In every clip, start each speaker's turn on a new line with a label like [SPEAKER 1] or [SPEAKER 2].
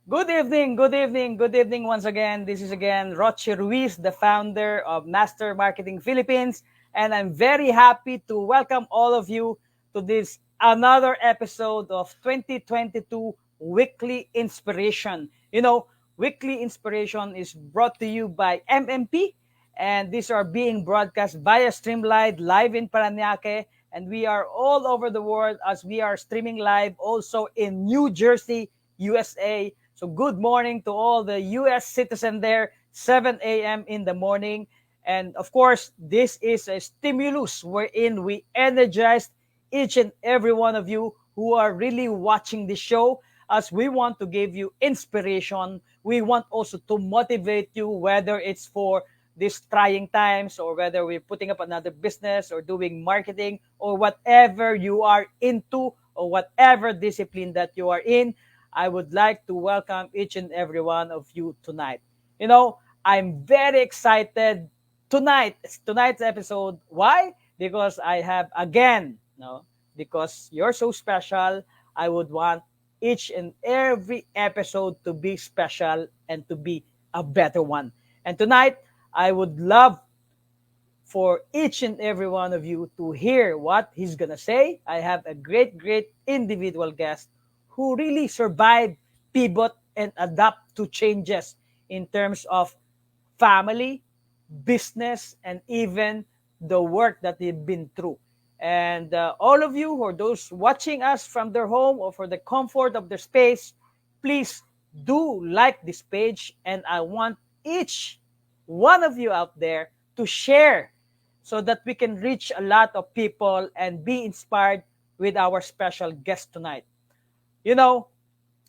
[SPEAKER 1] Good evening, good evening, good evening once again. This is again Roche Ruiz, the founder of Master Marketing Philippines, and I'm very happy to welcome all of you to this another episode of 2022 Weekly Inspiration. Weekly Inspiration is brought to you by MMP, and these are being broadcast via Streamline live in Paranaque, and we are all over the world as we are streaming live also in New Jersey, USA. So good morning to all the US citizen there, 7 a.m. in the morning. And of course, this is a stimulus wherein we energize each and every one of you who are really watching the show, as we want to give you inspiration. We want also to motivate you, whether it's for these trying times or whether we're putting up another business or doing marketing or whatever you are into or whatever discipline that you are in. I would like to welcome each and every one of you tonight. I'm very excited tonight's episode. Why? Because I have again, because you're so special, I would want each and every episode to be special and to be a better one. And tonight, I would love for each and every one of you to hear what he's gonna say. I have a great, great individual guest who really survived, pivot, and adapt to changes in terms of family, business, and even the work that they've been through. And all of you, or those watching us from their home or for the comfort of their space, please do like this page. And I want each one of you out there to share so that we can reach a lot of people and be inspired with our special guest tonight. You know,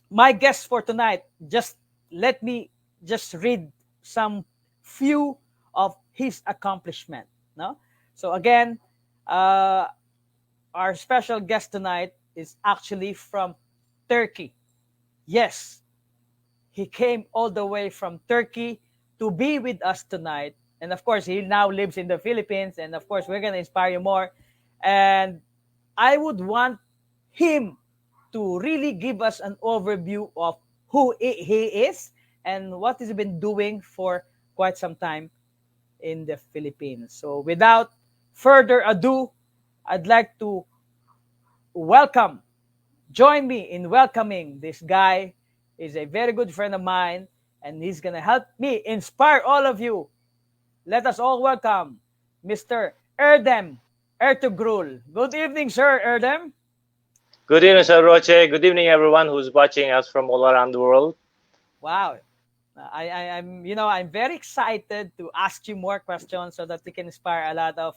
[SPEAKER 1] my guest for tonight, just let me just read some few of his accomplishment. No? So again, uh, our special guest tonight is actually from Turkey. Yes, he came all the way from Turkey to be with us tonight. And of course, he now lives in the Philippines. And of course, we're going to inspire you more. And I would want him to really give us an overview of who he is and what he's been doing for quite some time in the Philippines. So without further ado, I'd like to welcome, join me in welcoming this guy. He's a very good friend of mine, and he's going to help me inspire all of you. Let us all welcome Mr. Erdem Urtugrul. Good evening, sir, Erdem.
[SPEAKER 2] Good evening, Sir Roche. Good evening, everyone who's watching us from all around the world.
[SPEAKER 1] Wow. I'm very excited to ask you more questions so that we can inspire a lot of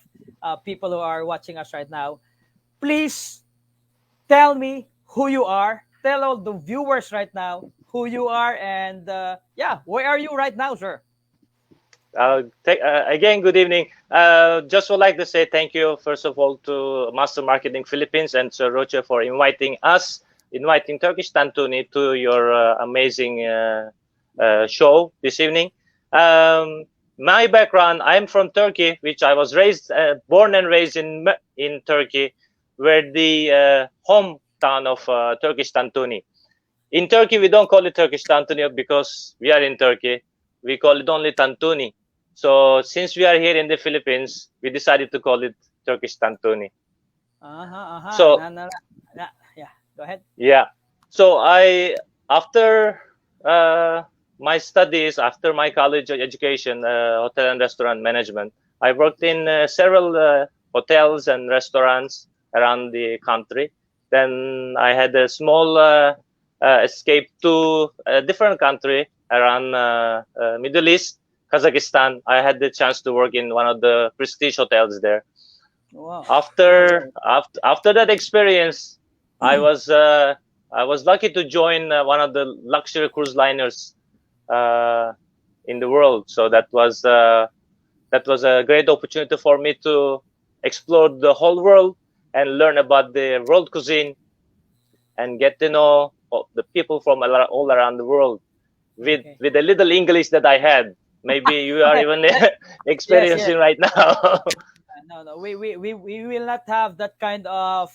[SPEAKER 1] people who are watching us right now. Please tell me who you are. Tell all the viewers right now who you are, and where are you right now, sir?
[SPEAKER 2] Again, good evening. Just would like to say thank you, first of all, to Master Marketing Philippines and Sir Roche for inviting Turkish Tantuni to your amazing show this evening. My background, I'm from Turkey, which I was born and raised in Turkey, where the hometown of Turkish Tantuni. In Turkey, we don't call it Turkish Tantuni because we are in Turkey. we call it only Tantuni. So since we are here in the Philippines, we decided to call it Turkish Tantuni.
[SPEAKER 1] Uh-huh.
[SPEAKER 2] So
[SPEAKER 1] Yeah, go ahead.
[SPEAKER 2] yeah, so I after uh, my studies, after my college education, hotel and restaurant management, I worked in several hotels and restaurants around the country. Then I had a small escape to a different country around Middle East, Kazakhstan. I had the chance to work in one of the prestige hotels there.
[SPEAKER 1] Wow.
[SPEAKER 2] After that experience, I was uh, I was lucky to join one of the luxury cruise liners uh, in the world. So that was a great opportunity for me to explore the whole world and learn about the world cuisine and get to know the people from all around the world
[SPEAKER 1] Okay.
[SPEAKER 2] with the little English that I had. Maybe you are even
[SPEAKER 1] Yes, yes.
[SPEAKER 2] experiencing right now.
[SPEAKER 1] No. We will not have that kind of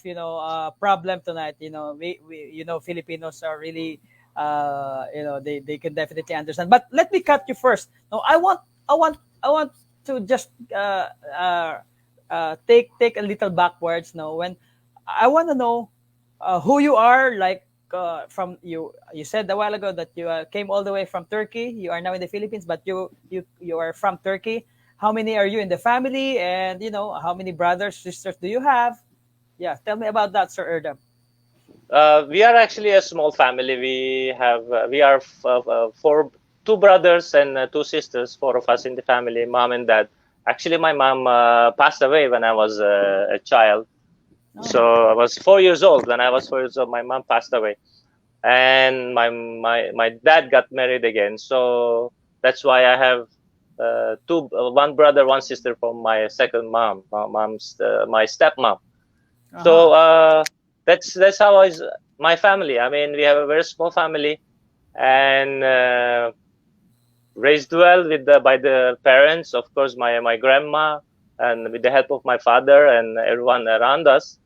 [SPEAKER 1] problem tonight. Filipinos are really they can definitely understand. But let me cut you first. No, I want to just take a little backwards. No, when I want to know who you are, like from you said a while ago that you came all the way from Turkey. You are now in the Philippines, but you are from Turkey. How many are you in the family, and how many brothers sisters do you have? Yeah, tell me about that, Sir Erdem.
[SPEAKER 2] We are actually a small family. We are four, two brothers and two sisters, four of us in the family, mom and dad. Actually, my mom passed away when I was a child.
[SPEAKER 1] Oh,
[SPEAKER 2] So I was 4 years old. When I was 4 years old, my mom passed away, and my dad got married again. So that's why I have one brother, one sister from my second mom, my stepmom.
[SPEAKER 1] uh-huh.
[SPEAKER 2] So that's how is my family. I mean, we have a very small family, and raised well with by the parents, of course, my grandma, and with the help of my father and everyone around us.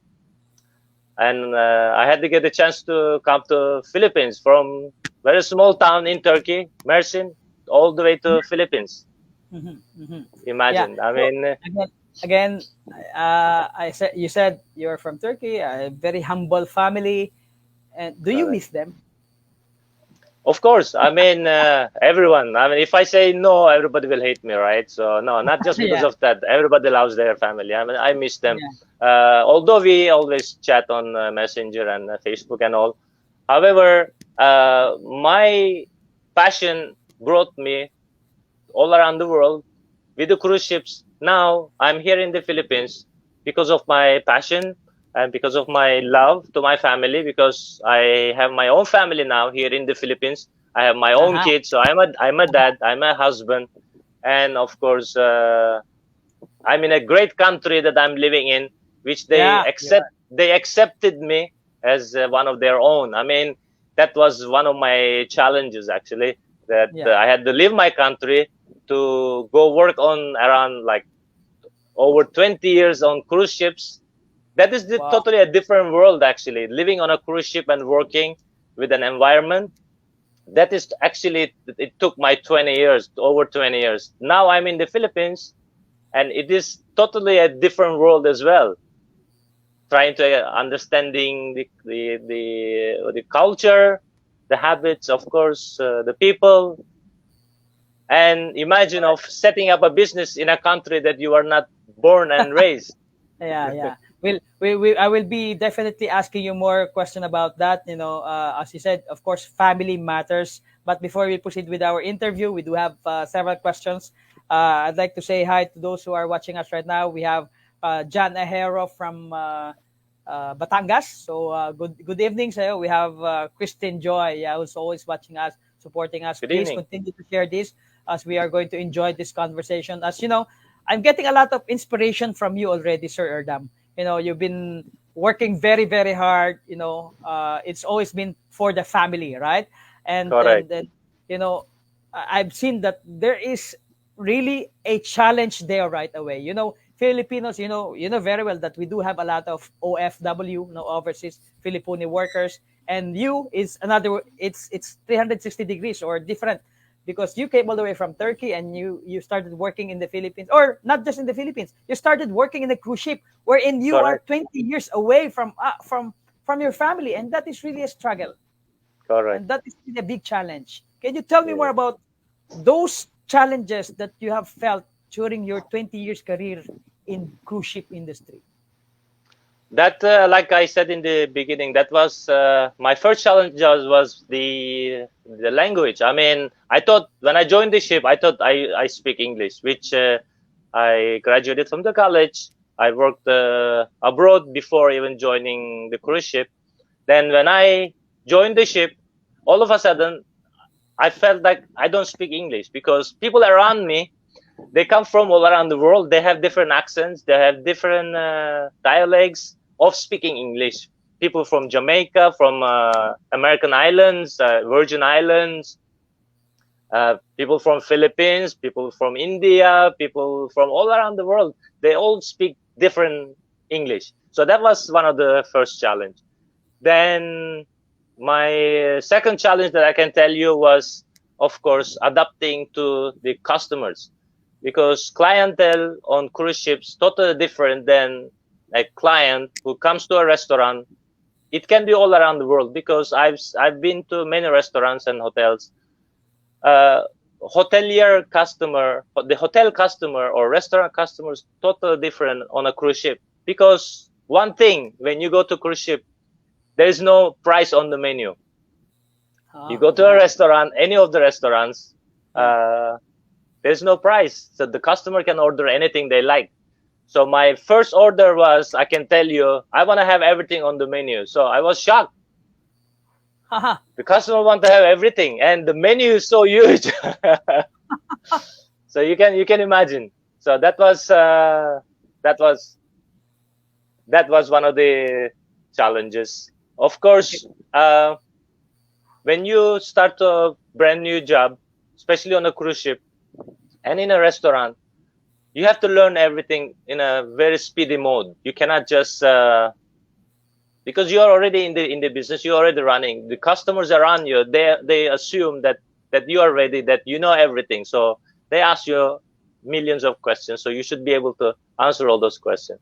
[SPEAKER 2] And I had to get a chance to come to Philippines from very small town in Turkey, Mersin, all the way to Philippines.
[SPEAKER 1] Mm-hmm. Yeah.
[SPEAKER 2] Imagine. I
[SPEAKER 1] So
[SPEAKER 2] mean,
[SPEAKER 1] again, again, I said you said you're from Turkey, a very humble family, and do you
[SPEAKER 2] correct.
[SPEAKER 1] miss them?
[SPEAKER 2] Of course, I mean everyone. I mean, if I say no, everybody will hate me, right? So no, not just because
[SPEAKER 1] Yeah,
[SPEAKER 2] of that. Everybody loves their family. I mean, I miss them.
[SPEAKER 1] yeah.
[SPEAKER 2] Although we always chat on Messenger and Facebook and all. However, my passion brought me all around the world with the cruise ships. Now I'm here in the Philippines because of my passion and because of my love to my family. Because I have my own family now here in the Philippines. I have my own
[SPEAKER 1] Uh-huh.
[SPEAKER 2] kids, so I'm a dad, I'm a husband, and of course I'm in a great country that I'm living in, which
[SPEAKER 1] Yeah, you're right.
[SPEAKER 2] they accepted me as one of their own. I mean, that was one of my challenges actually, that
[SPEAKER 1] Yeah.
[SPEAKER 2] I had to leave my country to go work on around like over 20 years on cruise ships. That is
[SPEAKER 1] Wow.
[SPEAKER 2] totally a different world actually. Living on a cruise ship and working with an environment that is actually it took my 20 years, over 20 years. Now I'm in the Philippines, and it is totally a different world as well, trying to understanding the culture, the habits, of course, the people, and imagine of setting up a business in a country that you are not born and raised.
[SPEAKER 1] Yeah. I will be definitely asking you more question about that. As you said, of course, family matters. But before we proceed with our interview, we do have several questions. I'd like to say hi to those who are watching us right now. We have John Ahero from Batangas. So good evening, sir. We have Christine Joy, yeah, who's always watching us, supporting us.
[SPEAKER 2] Good
[SPEAKER 1] Please
[SPEAKER 2] evening.
[SPEAKER 1] continue to share this as we are going to enjoy this conversation. As you know, I'm getting a lot of inspiration from you already, Sir Erdam. You've been working very, very hard. It's always been for the family, right? And
[SPEAKER 2] Correct.
[SPEAKER 1] and, and you know, I've seen that there is really a challenge there right away. Filipinos, very well that we do have a lot of OFW, overseas Filipino workers, and you is another. It's 360 degrees or different. because you came all the way from Turkey and you started working in the Philippines, or not just in the Philippines. You started working in a cruise ship, wherein you are
[SPEAKER 2] Correct.
[SPEAKER 1] 20 years away from your family, and that is really a struggle,
[SPEAKER 2] Correct.
[SPEAKER 1] and that is really a big challenge. Can you tell me more
[SPEAKER 2] Yeah.
[SPEAKER 1] about those challenges that you have felt during your 20 years career in cruise ship industry?
[SPEAKER 2] That, like I said in the beginning, that was my first challenge was the language. I mean, I thought when I joined the ship, I thought I speak English, which I graduated from the college. I worked abroad before even joining the cruise ship. Then when I joined the ship, all of a sudden I felt like I don't speak English because people around me, they come from all around the world. They have different accents. They have different dialects of speaking English. People from Jamaica, from American Islands, Virgin Islands, people from Philippines, people from India, people from all around the world. They all speak different English. So that was one of the first challenge. Then my second challenge that I can tell you was, of course, adapting to the customers, because clientele on cruise ships totally different than a client who comes to a restaurant. It can be all around the world because I've been to many restaurants and hotels. Uh, Hotelier customer, the hotel customer or restaurant customers totally different on a cruise ship, because one thing, when you go to cruise ship, there is no price on the menu. You go to a
[SPEAKER 1] Yeah,
[SPEAKER 2] restaurant, any of the restaurants,
[SPEAKER 1] yeah.
[SPEAKER 2] uh, there's no price. So the customer can order anything they like. So my first order was, I can tell you, I want to have everything on the menu. So I was shocked.
[SPEAKER 1] Haha.
[SPEAKER 2] The customer want to have everything, and the menu is so huge. So you can imagine. So that was that was one of the challenges. Of
[SPEAKER 1] Okay.
[SPEAKER 2] course, when you start a brand new job, especially on a cruise ship and in a restaurant, you have to learn everything in a very speedy mode. You cannot just because you are already in the business, you're already running. The customers around you, they assume that you are ready, that you know everything. So they ask you millions of questions. So you should be able to answer all those questions.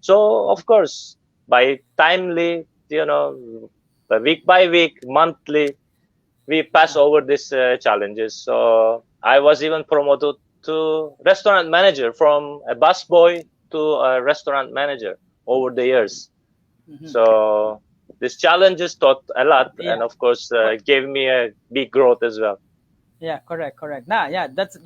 [SPEAKER 2] So of course, by timely, by week, monthly, we pass
[SPEAKER 1] Ah,
[SPEAKER 2] over these challenges. So I was even promoted to restaurant manager, from a busboy to a restaurant manager over the years.
[SPEAKER 1] mhm.
[SPEAKER 2] So these challenges taught a lot,
[SPEAKER 1] Yeah.
[SPEAKER 2] and of course
[SPEAKER 1] Cor-
[SPEAKER 2] gave me a big growth as well.
[SPEAKER 1] Yeah, correct, correct. Nah, yeah, that's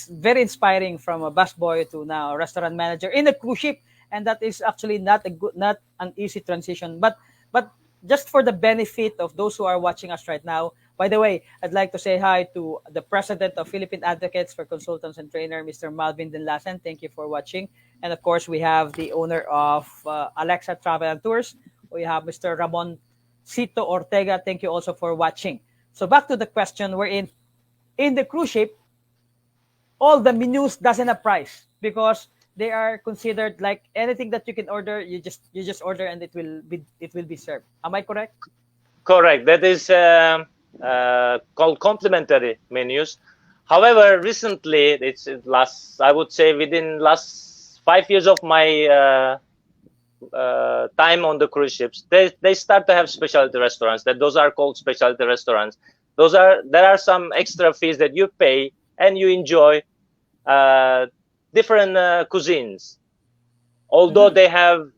[SPEAKER 1] very inspiring, from a busboy to now a restaurant manager in a cruise ship, and that is actually not an easy transition. But just for the benefit of those who are watching us right now, by the way, I'd like to say hi to the president of Philippine Advocates for Consultants and Trainer, Mr. Malvin Dinlasan. Thank you for watching, and of course we have the owner of Alexa Travel and Tours. We have Mr. Ramon Cito Ortega. Thank you also for watching. So back to the question, we're in the cruise ship, all the menus doesn't have price, because they are considered like anything that you can order. You just order and it will be served. Am I correct?
[SPEAKER 2] Correct. That is called complementary menus. However, recently, last, I would say, within last 5 years of my time on the cruise ships, they start to have specialty restaurants. Those are called specialty restaurants. There are some extra fees that you pay, and you enjoy uh, different cuisines. Although
[SPEAKER 1] Mm-hmm.
[SPEAKER 2] they have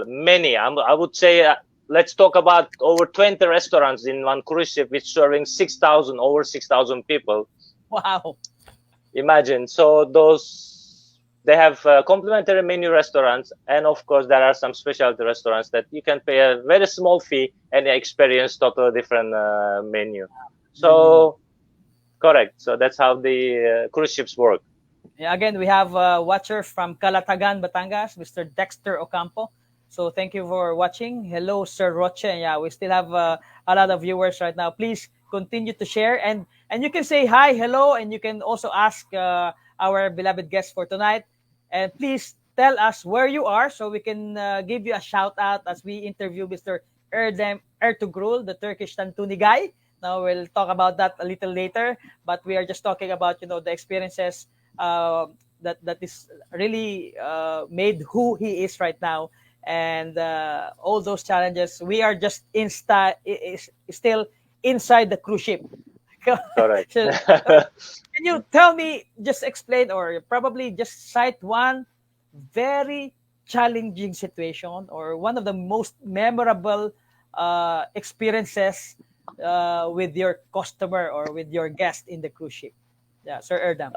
[SPEAKER 2] many, I would say, let's talk about over 20 restaurants in one cruise ship, which serving 6,000, over 6,000 people.
[SPEAKER 1] Wow.
[SPEAKER 2] Imagine. So they have complimentary menu restaurants, and of course there are some specialty restaurants that you can pay a very small fee and experience totally different menu.
[SPEAKER 1] Menu.
[SPEAKER 2] So correct. So that's how the cruise ships work.
[SPEAKER 1] Yeah, again, we have a watcher from Calatagan, Batangas, Mr. Dexter Ocampo. So thank you for watching. Hello, Sir Roche. Yeah, we still have a lot of viewers right now. Please continue to share, and you can say hi, hello, and you can also ask our beloved guest for tonight. And please tell us where you are, so we can give you a shout out as we interview Mr. Erdem Ertugrul, the Turkish Tantuni guy. Now we'll talk about that a little later, but we are just talking about the experiences that is really made who he is right now, and all those challenges. We are just still inside the cruise ship.
[SPEAKER 2] Correct.
[SPEAKER 1] So, can you tell me, just explain, or probably just cite one very challenging situation or one of the most memorable experiences with your customer or with your guest in the cruise ship? Yeah, Sir Erdem.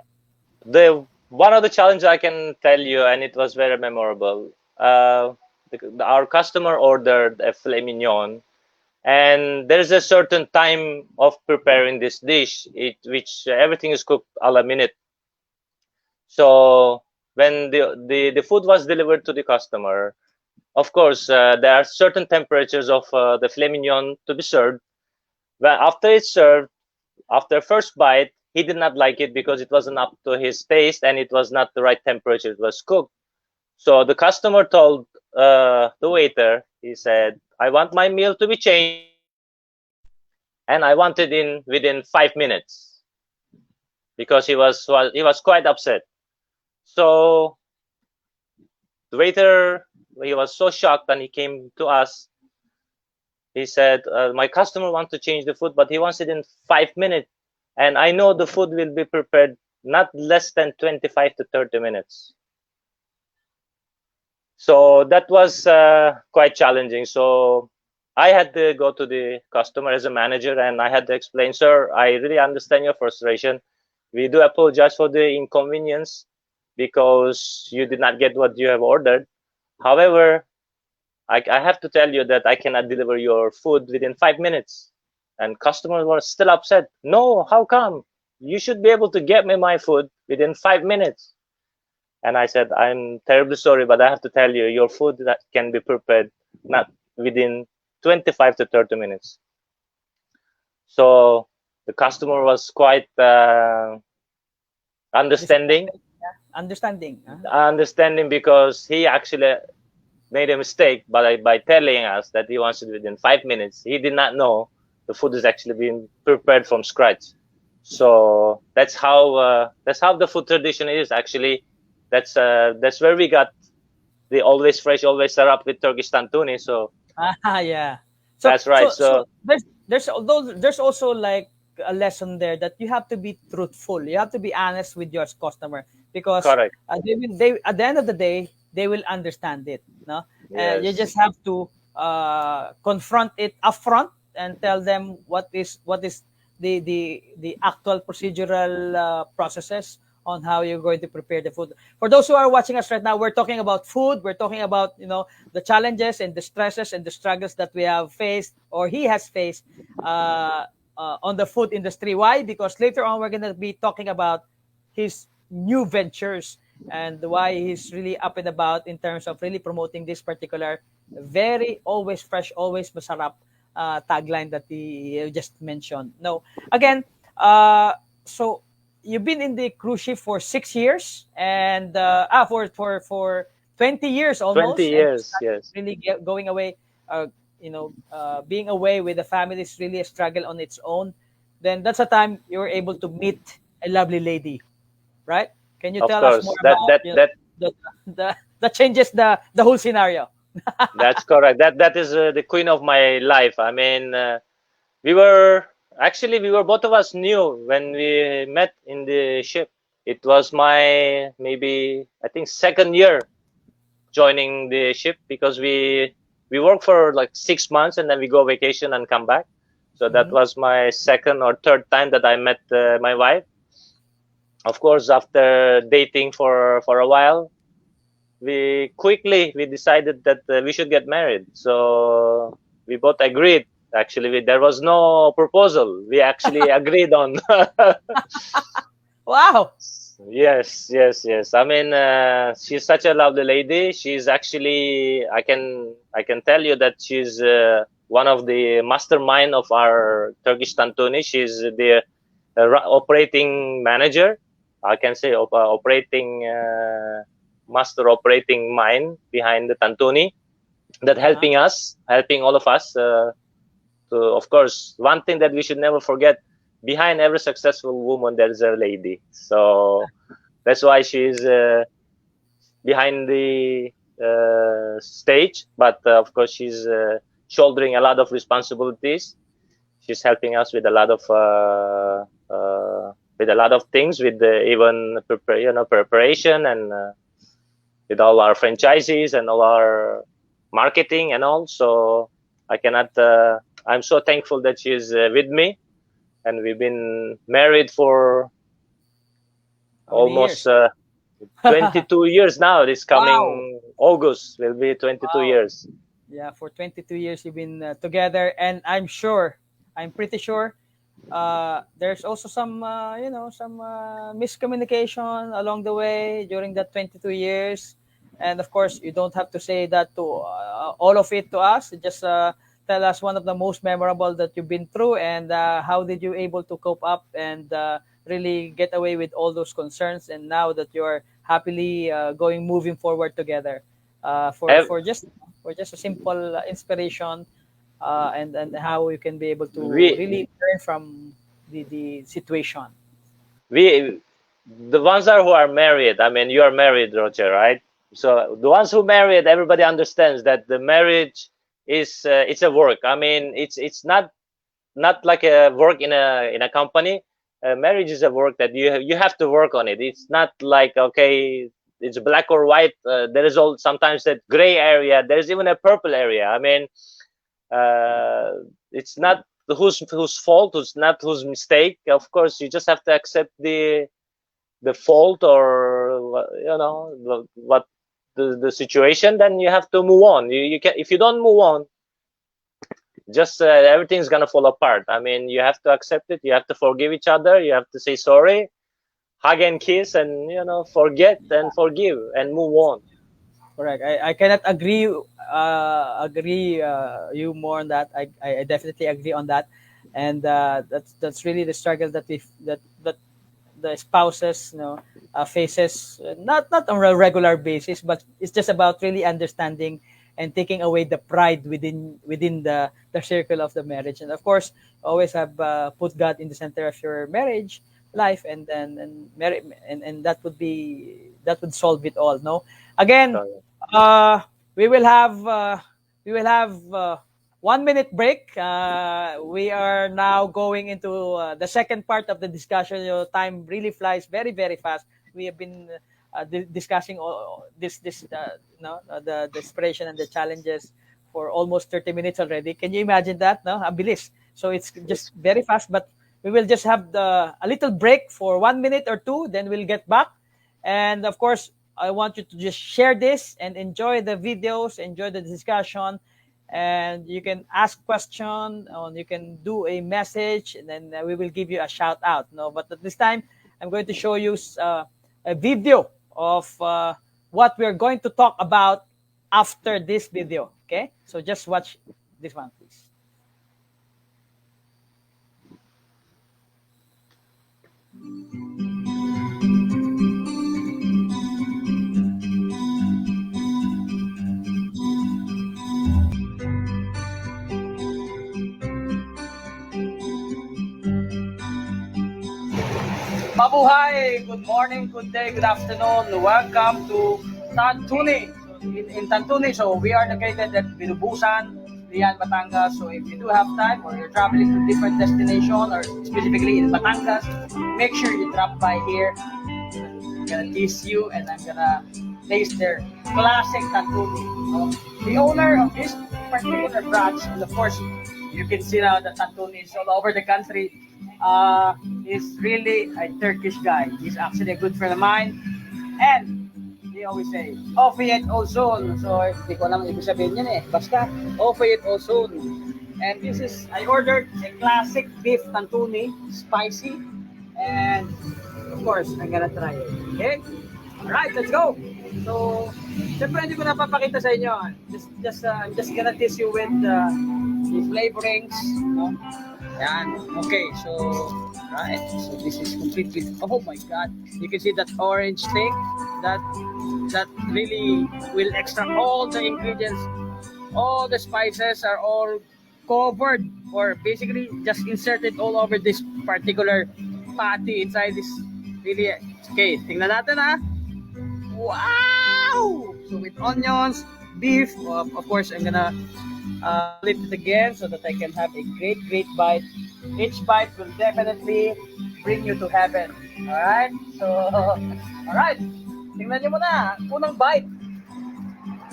[SPEAKER 2] The one of the challenges I can tell you, and it was very memorable. Our customer ordered a filet mignon, and there's a certain time of preparing this dish, which everything is cooked a la minute. So when the food was delivered to the customer, of course, there are certain temperatures of the filet mignon to be served. But after it's served, after first bite, he did not like it because it wasn't up to his taste and it was not the right temperature. It was cooked. So the customer told the waiter, he said, "I want my meal to be changed, and I want it in within 5 minutes," because he was quite upset. So the waiter, he was so shocked, and he came to us. He said, "My customer wants to change the food, but he wants it in 5 minutes, and I know the food will be prepared not less than 25 to 30 minutes." So that was quite challenging. So I had to go to the customer as a manager, and I had to explain, "Sir, I really understand your frustration. We do apologize for the inconvenience because you did not get what you have ordered. However, I have to tell you that I cannot deliver your food within 5 minutes." And customers were still upset. "No, how come? You should be able to get me my food within 5 minutes." And I said, "I'm terribly sorry, but I have to tell you, your food that can be prepared not within 25 to 30 minutes. So the customer was quite understanding,
[SPEAKER 1] Disappointed. Yeah. Understanding. Huh?
[SPEAKER 2] understanding because he actually made a mistake by telling us that he wants it within 5 minutes. He did not know the food is actually being prepared from scratch. So that's how the food tradition is actually. That's where we got the always fresh, always syrup with Turkish Tantuni. So
[SPEAKER 1] Yeah. So
[SPEAKER 2] that's right.
[SPEAKER 1] so
[SPEAKER 2] So
[SPEAKER 1] so there's also like a lesson there that you have to be truthful. You have to be honest with your customer, because
[SPEAKER 2] correct.
[SPEAKER 1] they at the end of the day they will understand it. No, and you
[SPEAKER 2] Yes,
[SPEAKER 1] just have to confront it upfront and tell them what is the actual procedural processes on how you're going to prepare the food. For those who are watching us right now, we're talking about food. We're talking about the challenges and the stresses and the struggles that we have faced, or he has faced, on the food industry. Why? Because later on we're going to be talking about his new ventures and why he's really up and about in terms of really promoting this particular very always fresh, always masarap tagline that he just mentioned. No, again, so you've been in the cruise ship for 6 years, and for 20 years
[SPEAKER 2] 20
[SPEAKER 1] almost, and
[SPEAKER 2] years. Yes,
[SPEAKER 1] really going away, being away with the family is really a struggle on its own. Then that's a time you were able to meet a lovely lady, right? Can you
[SPEAKER 2] of
[SPEAKER 1] tell us more
[SPEAKER 2] course. That
[SPEAKER 1] about
[SPEAKER 2] that that
[SPEAKER 1] that changes the whole scenario?
[SPEAKER 2] that's correct. That is the queen of my life. I mean, we were we were both of us new when we met in the ship. It was my maybe I think second year joining the ship because we work for like 6 months and then we go vacation and come back. So that
[SPEAKER 1] Mhm.
[SPEAKER 2] was my second or third time that I met my wife. Of course, after dating for a while, we decided that we should get married. So we both agreed. Actually, there was no proposal. We actually agreed on.
[SPEAKER 1] Wow.
[SPEAKER 2] Yes, yes, yes. I mean, she's such a lovely lady. She's actually, I can tell you that she's one of the mastermind of our Turkish Tantuni. She's the operating manager. I can say operating master operating mind behind the Tantuni that
[SPEAKER 1] Uh-huh.
[SPEAKER 2] helping all of us of course, one thing that we should never forget: behind every successful woman, there is a lady. So that's why she's behind the stage. But of course, she's shouldering a lot of responsibilities. She's helping us with a lot of things, with even preparation, and with all our franchises and all our marketing and all. So I cannot. I'm so thankful that she's with me, and we've been married for
[SPEAKER 1] How many
[SPEAKER 2] almost
[SPEAKER 1] years?
[SPEAKER 2] 22 years now. This
[SPEAKER 1] Wow.
[SPEAKER 2] coming August will be 22
[SPEAKER 1] Wow.
[SPEAKER 2] years.
[SPEAKER 1] Yeah, for 22 years you've been together, and I'm pretty sure, there's also some, some miscommunication along the way during that 22 years. And of course, you don't have to say that to all of it to us. Just tell us one of the most memorable that you've been through, and how did you able to cope up and really get away with all those concerns. And now that you're happily moving forward together,
[SPEAKER 2] Ev-
[SPEAKER 1] for just a simple inspiration, and how you can be able to
[SPEAKER 2] We
[SPEAKER 1] really learn from the situation.
[SPEAKER 2] we the ones who are married. I mean, you are married, Roger, right? So the ones who married, everybody understands that the marriage is it's a work. I mean, it's not like a work in a company. Marriage is a work that you have to work on it. It's not like, okay, it's black or white. There is all sometimes that gray area. There's even a purple area. I mean, uh, it's not whose fault, it's not whose mistake. Of course, you just have to accept the fault, or what the situation. Then you have to move on. You can, if you don't move on, just everything's gonna fall apart. I mean, you have to accept it. You have to forgive each other. You have to say sorry, hug and kiss, and forget and forgive and move on.
[SPEAKER 1] Correct. I cannot agree you more on that. I definitely agree on that, and that's really the struggle that that the spouses, faces, not on a regular basis, but it's just about really understanding and taking away the pride within the circle of the marriage. And of course, always have put God in the center of your marriage life, and then and that would solve it all. No, again,
[SPEAKER 2] So,
[SPEAKER 1] uh, we will have 1 minute break. We are now going into the second part of the discussion. Time really flies very, very fast. We have been discussing all this the inspiration and the challenges for almost 30 minutes already. Can you imagine that? No, abilis. So it's just
[SPEAKER 2] it's
[SPEAKER 1] very fast, but we will just have a little break for 1 minute or two, then we'll get back. And of course, I want you to just share this and enjoy the videos, enjoy the discussion, and you can ask question, or you can do a message, and then we will give you a shout out. No, but at this time, I'm going to show you a video of what we're going to talk about after this video. Okay, so just watch this one, please. Mabuhay! Good morning, good day, good afternoon. Welcome to Tantuni. In Tantuni, so we are located at Binubusan, Lian, Batangas. So if you do have time, or you're traveling to different destination, or specifically in Batangas, make sure you drop by here. I'm gonna tease you, and I'm gonna taste their classic Tantuni. So, the owner of this particular branch, and of course, you can see now the Tantuni is all over the country. Uh, is really a Turkish guy. He's actually a good friend of mine. And they always say, Offer it all soon. So, hindi ko alam ibig sabihin yun eh. Basta, offer it all soon. And this is, I ordered a classic beef tantuni, spicy. And, of course, I'm gonna try it. Okay? Alright, let's go! So, syempre hindi ko napapakita sa inyo. I'm just gonna tease you with the flavorings. No? Yan. Okay, so right. So this is completely. Oh my God! You can see that orange thing. That that really will extract all the ingredients. All the spices are all covered or basically just inserted all over this particular patty inside this really. Okay, tingnan natin ha. Wow! So with onions, beef, of course I'm gonna flip it again so that I can have a great bite. Each bite will definitely bring you to heaven. Alright? So, alright. Tingnan nyo muna. Unang bite.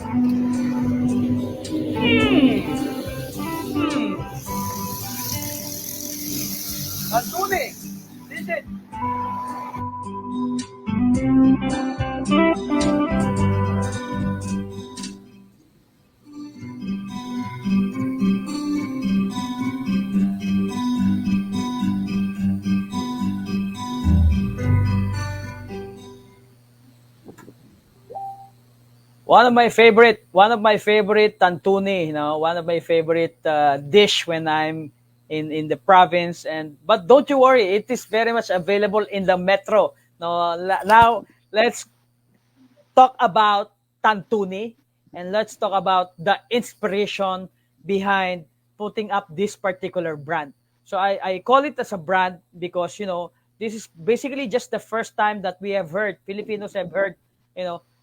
[SPEAKER 1] Mmm! Mmm! Tantuni! This it! One of my favorite tantuni, one of my favorite dish when I'm in the province. And but don't you worry, it is very much available in the metro. No, now let's talk about Tantuni and let's talk about the inspiration behind putting up this particular brand. So I call it as a brand because this is basically just the first time that we have heard Filipinos have heard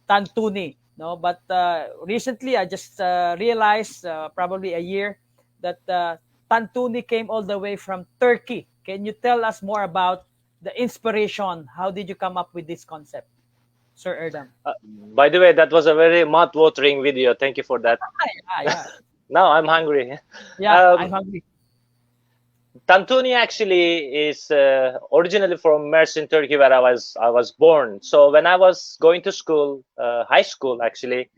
[SPEAKER 1] Tantuni. No, but recently I just realized probably a year that Tantuni came all the way from Turkey. Can you tell us more about the inspiration? How did you come up with this concept, Sir Erdem?
[SPEAKER 2] By the way, that was a very mouth-watering video. Thank you for that.
[SPEAKER 1] Yeah.
[SPEAKER 2] Now I'm hungry.
[SPEAKER 1] Yeah, I'm
[SPEAKER 2] Um,
[SPEAKER 1] hungry.
[SPEAKER 2] Tantuni actually is originally from Mersin, Turkey, where I was born. So when I was going to school, high school actually,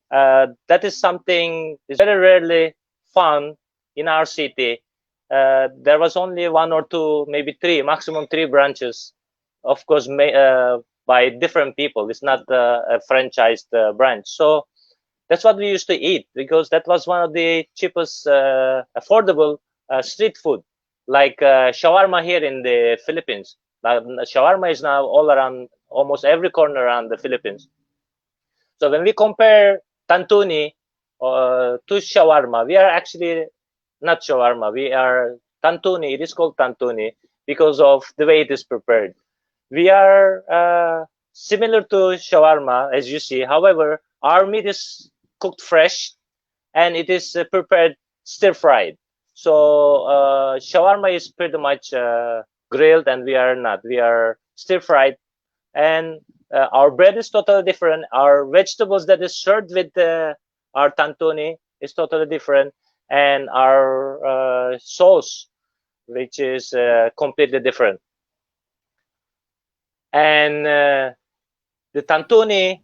[SPEAKER 2] that is something is very rarely found in our city. There was only one or two, maybe three, maximum three branches, of course, by different people. It's not a franchised branch. So that's what we used to eat because that was one of the cheapest, affordable street food, like shawarma here in the Philippines. Shawarma is now all around, almost every corner around the Philippines. So when we compare tantuni to shawarma, we are actually not shawarma. We are tantuni. It is called tantuni because of the way it is prepared. We are similar to shawarma, as you see. However, our meat is cooked fresh and it is prepared stir fried. So shawarma is pretty much grilled, and we are not. We are stir fried, and our bread is totally different. Our vegetables that is served with our tantuni is totally different, and our sauce, which is completely different. And the tantuni,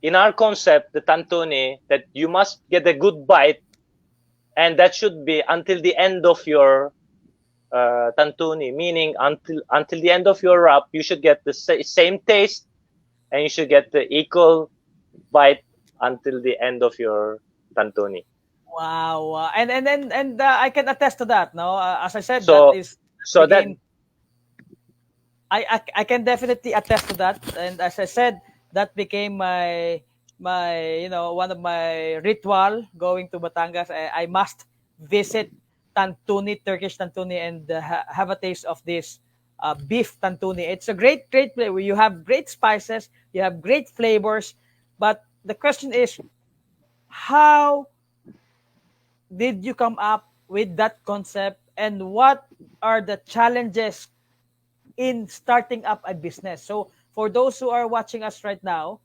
[SPEAKER 2] in our concept, the tantuni, that you must get a good bite, and that should be until the end of your tantuni, meaning until the end of your wrap, you should get the same taste, and you should get the equal bite until the end of your tantuni.
[SPEAKER 1] Wow. And I can attest to that. No, as I said, that
[SPEAKER 2] So
[SPEAKER 1] is
[SPEAKER 2] so that
[SPEAKER 1] became. I can definitely attest to that. And as I said, that became my one of my ritual going to Batangas. I must visit Tantuni, Turkish Tantuni, and have a taste of this beef Tantuni. It's a great flavor. You have great spices, you have great flavors, but the question is, how did you come up with that concept, and what are the challenges in starting up a business? So, for those who are watching us right now,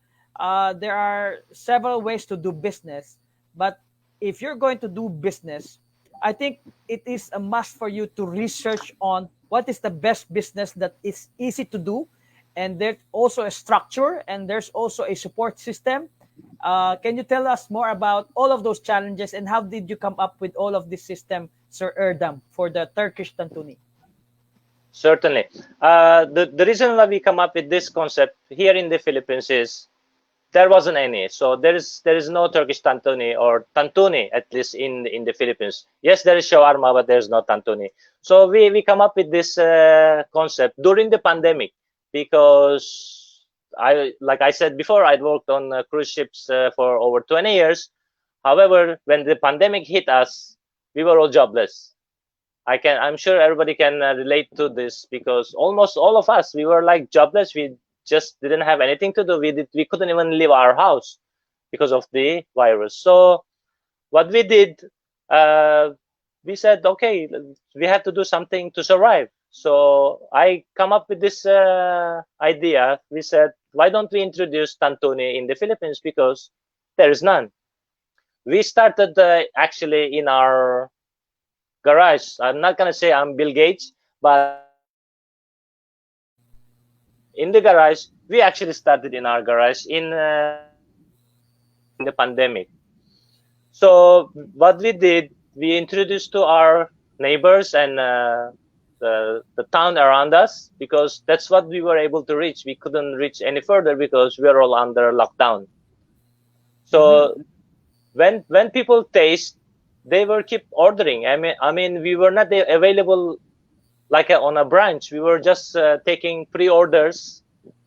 [SPEAKER 1] there are several ways to do business. But if you're going to do business, I think it is a must for you to research on what is the best business that is easy to do. And there's also a structure and there's also a support system. Can you tell us more about all of those challenges and how did you come up with all of this system, Sir Erdem, for the Turkish Tantuni?
[SPEAKER 2] certainly, the reason why we come up with this concept here in the Philippines is there wasn't any. So there is no Turkish tantuni or tantuni, at least in the Philippines. Yes, there is shawarma, but there's no tantuni. So we come up with this concept during the pandemic because like I said before, I'd worked on cruise ships for over 20 years. However, when the pandemic hit us, we were all jobless. I'm sure everybody can relate to this, because almost all of us, we were like jobless. We just didn't have anything to do. We couldn't even leave our house because of the virus. So what we did, uh, we said, okay, we have to do something to survive. So I come up with this idea. We said, why don't we introduce Tantuni in the Philippines, because there is none. We started actually in our garage. I'm not gonna say I'm Bill Gates, but in the garage, we actually started in our garage in the pandemic. So what we did, we introduced to our neighbors and the town around us, because that's what we were able to reach. We couldn't reach any further because we were all under lockdown.
[SPEAKER 1] Mm-hmm.
[SPEAKER 2] So when people taste, they were keep ordering. I mean, we were not available like on a branch. We were just taking pre-orders,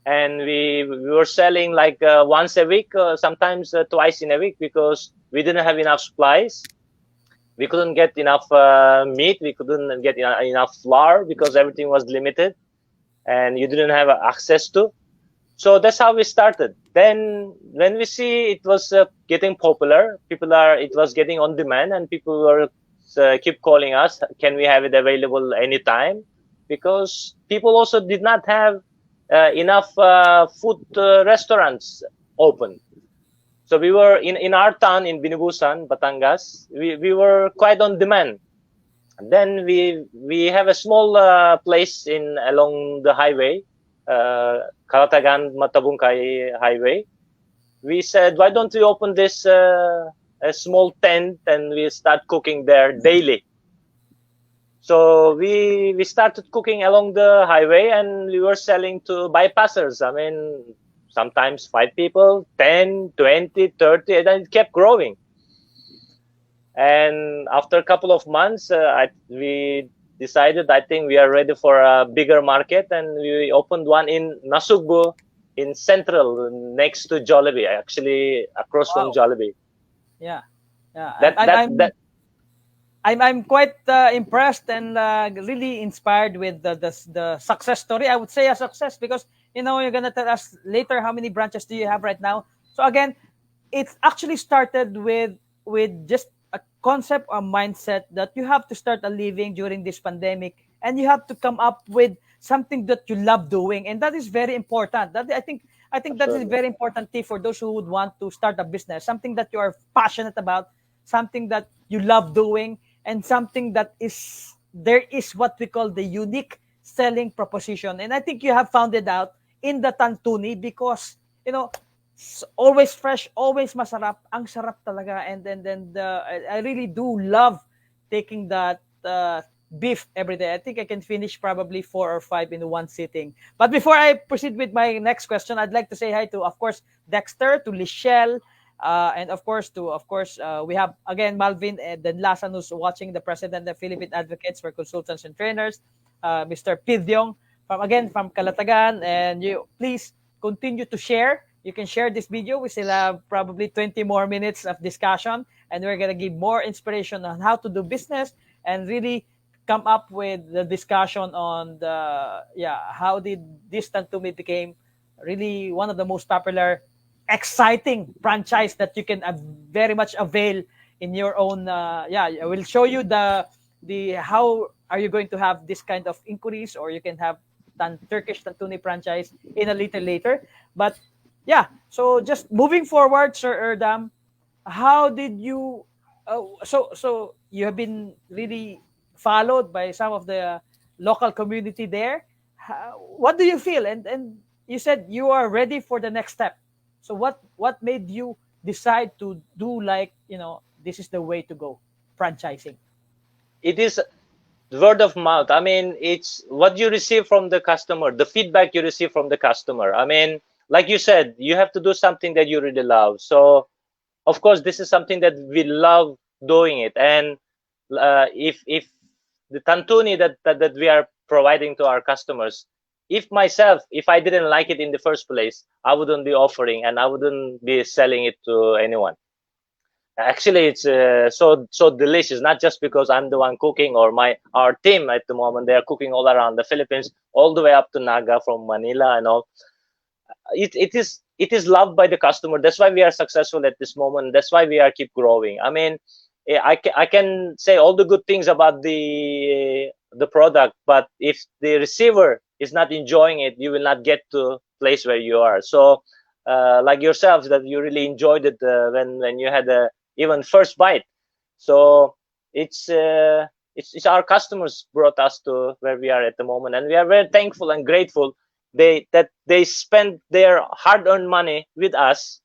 [SPEAKER 2] and we were selling like once a week, sometimes twice in a week, because we didn't have enough supplies. We couldn't get enough meat. We couldn't get enough flour, because everything was limited and you didn't have access to. So that's how we started. Then when we see it was getting popular, it was getting on demand, and people were keep calling us, can we have it available anytime? Because people also did not have enough food restaurants open. So we were in our town in Binubusan, Batangas. We were quite on demand. Then we have a small place in along the highway, Kalatagan Matabungkay highway. We said, why don't we open this a small tent, and we start cooking there daily. So we started cooking along the highway, and we were selling to bypassers. I mean, sometimes 5 people, 10, 20, 30, and then it kept growing. And after a couple of months, we decided, I think we are ready for a bigger market, and we opened one in Nasugbu, in Central, next to Jollibee, actually across from
[SPEAKER 1] Wow.
[SPEAKER 2] Jollibee.
[SPEAKER 1] Yeah. Yeah.
[SPEAKER 2] That
[SPEAKER 1] I'm
[SPEAKER 2] that
[SPEAKER 1] I'm
[SPEAKER 2] that
[SPEAKER 1] I'm quite impressed and really inspired with the success story. I would say a success because you're gonna tell us later how many branches do you have right now. So again, it's actually started with just a concept or mindset that you have to start a living during this pandemic, and you have to come up with something that you love doing, and that is very important. That I think that is
[SPEAKER 2] absolutely.
[SPEAKER 1] very important tip for those who would want to start a business, something that you are passionate about, something that you love doing, and something that is there is what we call the unique selling proposition. And I think you have found it out in the Tantuni because always fresh, always masarap. Ang sarap talaga. And then I really do love taking that beef every day. I think I can finish probably 4 or 5 in one sitting. But before I proceed with my next question, I'd like to say hi to, of course, Dexter, to Lichelle, and of course, we have again Malvin and then Lasan, who's watching, the president of Philippine Advocates for Consultants and Trainers, Mr. Pidyong from Kalatagan, and you please continue to share. You can share this video. We still have probably 20 more minutes of discussion, and we're gonna give more inspiration on how to do business and really come up with the discussion on how did this Tantumi became really one of the most popular exciting franchise that you can very much avail in your own I will show you the how are you going to have this kind of inquiries, or you can have Turkish Tantuni franchise in a little later. But yeah, so just moving forward, Sir Erdam, how did you so you have been really followed by some of the local community there. What do you feel? And you said you are ready for the next step. So what made you decide to do, like, this is the way to go, franchising?
[SPEAKER 2] It is word of mouth. I mean, it's what you receive from the customer, the feedback you receive from the customer. I mean, like you said, you have to do something that you really love. So of course, this is something that we love doing it. And if the Tantuni that we are providing to our customers, if I didn't like it in the first place, I wouldn't be offering, and I wouldn't be selling it to anyone. Actually, it's so delicious. Not just because I'm the one cooking, or our team at the moment. They are cooking all around the Philippines, all the way up to Naga from Manila and all. It is loved by the customer. That's why we are successful at this moment. That's why we are keep growing. I mean, I can say all the good things about the product, but if the receiver is not enjoying it, you will not get to place where you are. So like yourselves, that you really enjoyed it when you had a even first bite. So it's it's our customers brought us to where we are at the moment, and we are very thankful and grateful they spend their hard-earned money with us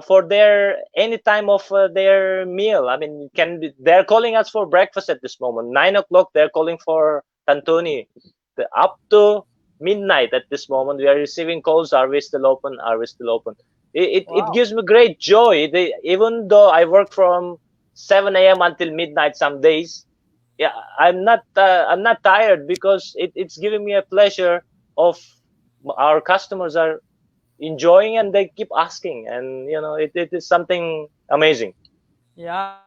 [SPEAKER 2] for their any time of their meal. I mean, they're calling us for breakfast at this moment. 9 o'clock, they're calling for Tantuni. Up to midnight at this moment, we are receiving calls. Are we still open? Are we still open? It
[SPEAKER 1] Wow.
[SPEAKER 2] gives me great joy. Even though I work from 7 a.m. until midnight some days, yeah, I'm not tired because it's giving me a pleasure of our customers are enjoying and they keep asking, and it is something amazing.
[SPEAKER 1] Yeah.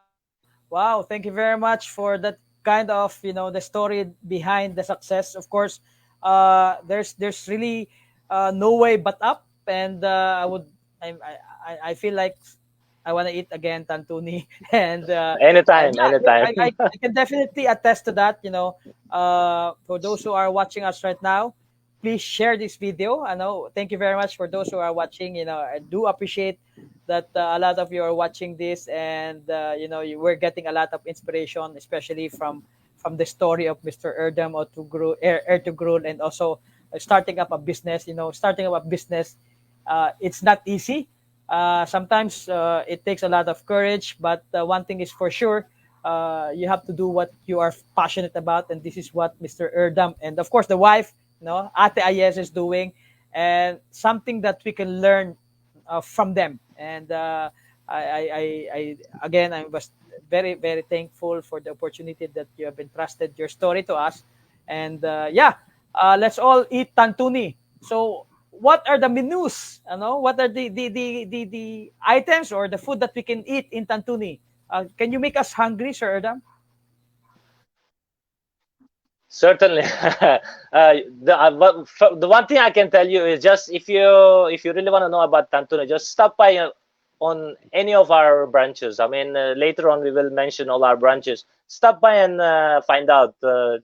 [SPEAKER 1] Wow. Thank you very much for that kind of, the story behind the success. Of course, there's really no way but up, and I feel like I want to eat again Tantuni, and
[SPEAKER 2] Anytime, anytime.
[SPEAKER 1] I can definitely attest to that. For those who are watching us right now, please share this video. I know. Thank you very much for those who are watching. I do appreciate that a lot of you are watching this, and we're getting a lot of inspiration, especially from the story of Mr. Erdem Ertugrul, and also starting up a business. Starting up a business, it's not easy. Sometimes it takes a lot of courage, but one thing is for sure, you have to do what you are passionate about, and this is what Mr. Erdem and of course the wife, Ate Ayes is doing, and something that we can learn from them. And I again, I was very, very thankful for the opportunity that you have entrusted your story to us. And yeah, let's all eat Tantuni. So, what are the menus? What are the items or the food that we can eat in Tantuni? Can you make us hungry, Sir Erdam?
[SPEAKER 2] Certainly. The one thing I can tell you is, just if you really want to know about Tantuna, just stop by on any of our branches. I mean, later on we will mention all our branches. Stop by and find out,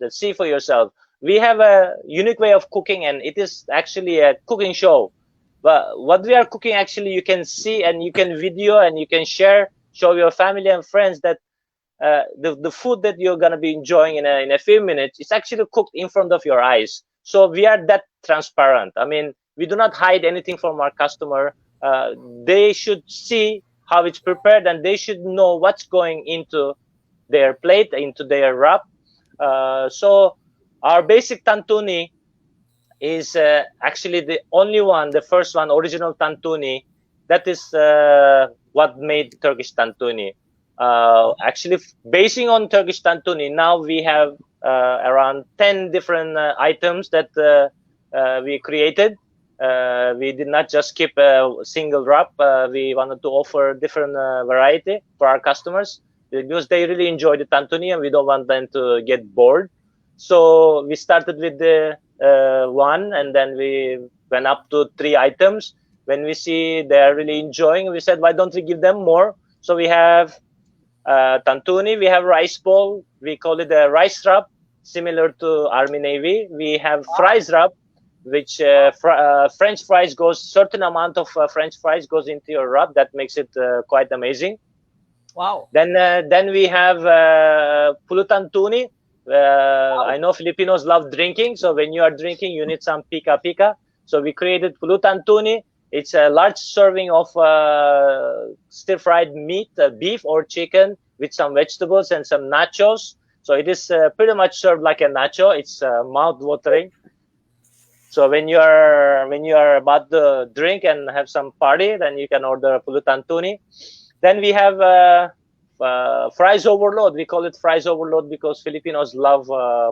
[SPEAKER 2] see for yourself. We have a unique way of cooking, and it is actually a cooking show. But what we are cooking, actually, you can see and you can video and you can share, show your family and friends that the food that you're gonna be enjoying in a few minutes is actually cooked in front of your eyes. So we are that transparent. I mean, we do not hide anything from our customer. They should see how it's prepared, and they should know what's going into their plate, into their wrap. So our basic tantuni is actually the only one, the first one, original tantuni. That is what made Turkish tantuni. Actually, basing on Turkish tantuni, now we have around 10 different items that we created. We did not just keep a single wrap. We wanted to offer different variety for our customers because they really enjoy the tantuni and we don't want them to get bored. So we started with the one, and then we went up to 3 items. When we see they're really enjoying, we said, why don't we give them more? So we have Tantuni, we have rice bowl. We call it a rice wrap, similar to Army Navy. We have fries wrap, which French fries goes, certain amount of French fries goes into your wrap. That makes it quite amazing.
[SPEAKER 1] Wow.
[SPEAKER 2] Then we have Pulo Tantuni. I know Filipinos love drinking, so when you are drinking, you need some pika pika. So we created Pulo Tantuni. It's a large serving of stir-fried meat, beef or chicken, with some vegetables and some nachos. So it is pretty much served like a nacho. It's mouth-watering. So when you are about to drink and have some party, then you can order Pulo Tantuni. Then we have fries overload. We call it fries overload because Filipinos love